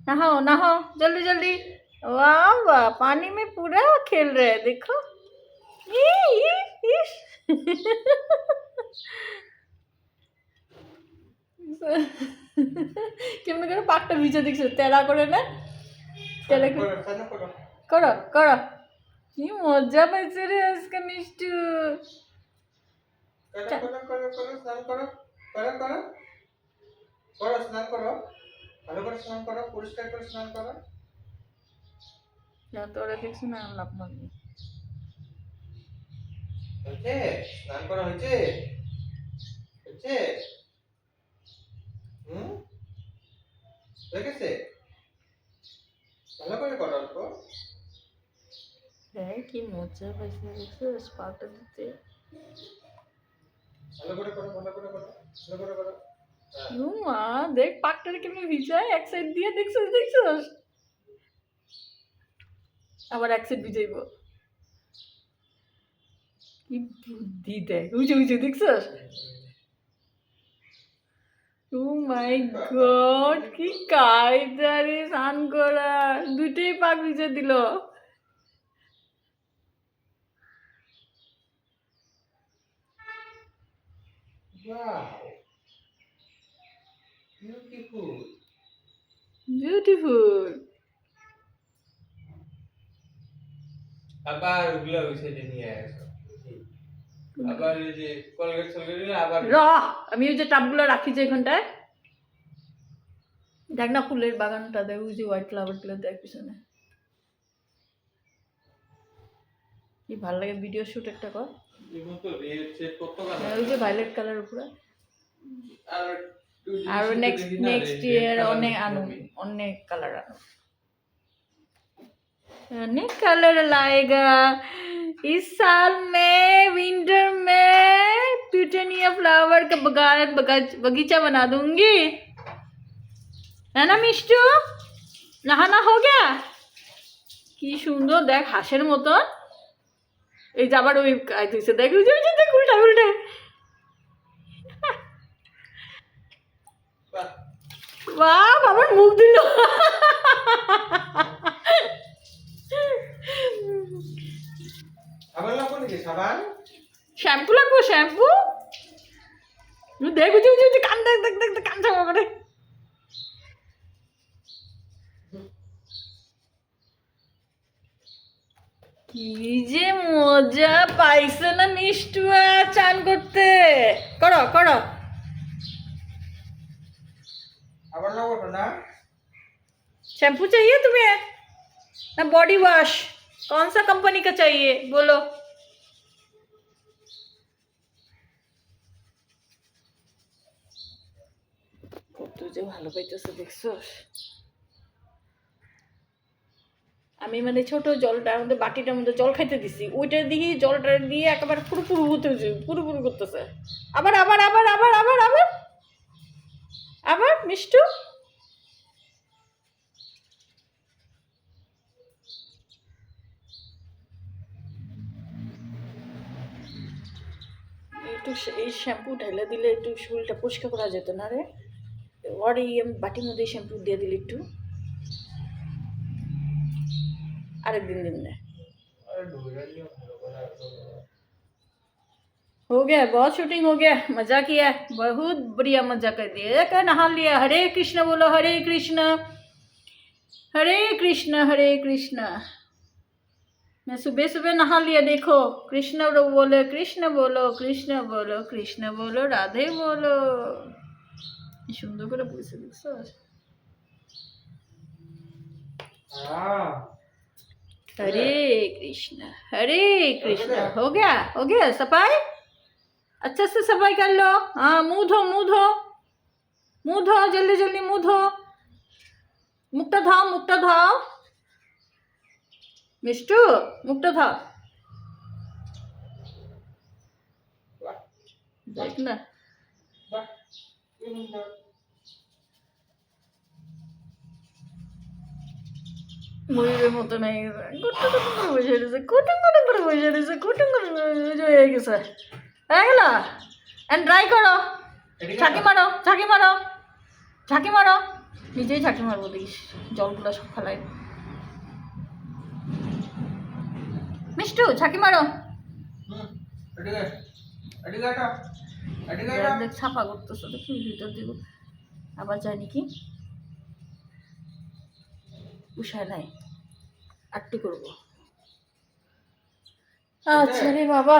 नहाओ नहाओ जल्दी जल्दी। वाह वाह, पानी में पूरा खेल रहे हैं देखो। इश। কেমন করে পাকটা ভিজে দেখছো, তেরা করে না? তেরা করো করো। কি মজা পাইছে রে আজকে মিষ্টু। স্নান করো করো করো করো স্নান করো, ভালো করে স্নান করো, পরিষ্কার করে স্নান করো। তোরা দেখছি না লাভ না। হয়েছে? স্নান করা হয়েছে? হয়েছে? হয়ে গেছে? ভালো করে করো অল্প। হ্যাঁ কি মজা পাইছে দেখছো পাকটা দিতে। ভালো করে করো, ভালো করে করো, ভালো করে করো। মা দেখ পাকটা কেমন ভিজায় এক সাইড দিয়ে, দেখছো দেখছো? আবার এক সাইড ভিজাইব। কি বুদ্ধি দেখ, উঁচু উঁচু দেখছো? ও মাই গড, কি কায়দা রে স্নান করার, দুটোই পাক ভিজে দিল। Wow. Beautiful. বিউটিফুল। আবার ওগুলো ওই সাইডে নিয়ে আসো। আবার এই যে কলগেট সলগেট আবার আমি ওই যে টাবগুলো রাখি যে এখানটায়, দেখ না ফুলের বাগানটা দেখ, ওই যে হোয়াইট ফ্লাওয়ার গুলো দেখ পিছনে, কি ভালো লাগে। ভিডিও শুট একটা কর। ওই যে ভায়োলেট কালার উপরে। আর নেক্সট ইয়ার অনেক আনো, অনেক কালার আনো, अनेक कलर लाएगा इस साल में। विंटर में पिटूनिया फ्लावर का बगीचा बना दूंगी, है ना मिष्टू? नहाना हो गया? কি সুন্দর দেখ, হাঁসের মতন। এই যে আবার ওই দিচ্ছে দেখ, ওই যে দেখ উল্টা উল্টা। বাহ, বাবার মুখ দিল। আবার লাগবো নাকি সাবান? শ্যাম্পু লাগবো, শ্যাম্পু। দেখ বুঝি বুঝি কান দেখ দেখ দেখ কান চাপা করে। কি যে মজা পাইছে না মিষ্টুয়া চান করতে। করো করো। আবার লাগবো না? शैम्पू चाहिए तुम्हें ना बॉडी वॉश? कौन सा कंपनी का चाहिए बोलो? কত যে ভালো পাইতেছে দেখছো। আমি মানে ছোট জলটার মধ্যে, বাটিটার মধ্যে জল খাইতে দিছি, ওইটা দিয়ে জলটা দিয়ে একেবারে পুরোপুরি হতেছে, পুরোপুরি করতেছে। আবার আবার আবার আবার আবার আবার আবার মিষ্টু। একটু এই শ্যাম্পু ঢেলে দিলে একটু চুলটা পরিষ্কার করা যেত না রে? और ये बाटी मध्य शैम्पू दे दिल एक आरेक दिन दिन में हो गया। बहुत शूटिंग हो गया, मजा किया, बहुत बढ़िया मजा कर दिया। क्या नहा लिया? हरे कृष्ण बोलो, हरे कृष्ण हरे कृष्ण हरे कृष्ण। मैं सुबह सुबह नहा लिया, देखो कृष्ण बोलो कृष्ण बोलो कृष्ण बोलो कृष्ण बोलो राधे बोलो। সুন্দর করে বলছে দেখছো। हरे कृष्ण हो गया सफाई। अच्छा से सफाई कर लो। हाँ मुंह धो मुंह धो मुंह धो, जल्दी जल्दी मुंह धो, मुक्ता धाओ मिष्टू, मुक्ता धाओ। देख ना ময়ূরের মতো নেই, বসে রয়েছে কুটুং কুটুং করে বসে রয়েছে, কুটুং কুটুং হয়ে গেছে, হয়ে গেল। এন্ড ট্রাই করো, ঝাঁকি মারো ঝাঁকি মারো ঝাঁকি মারো। নিজেই ঝাঁকি মারবো দেখিস, জলগুলো সব ফেলাই। মিষ্টু ঝাঁকি মারো। এদিকে এদিকে এটা এদিকে দেখ এটা দেখ ছাপা করতেছে, দেখি ভিতর দিব আবার যায় নাকি, উষায় নাই, আটটু করবো। আচ্ছা রে বাবা।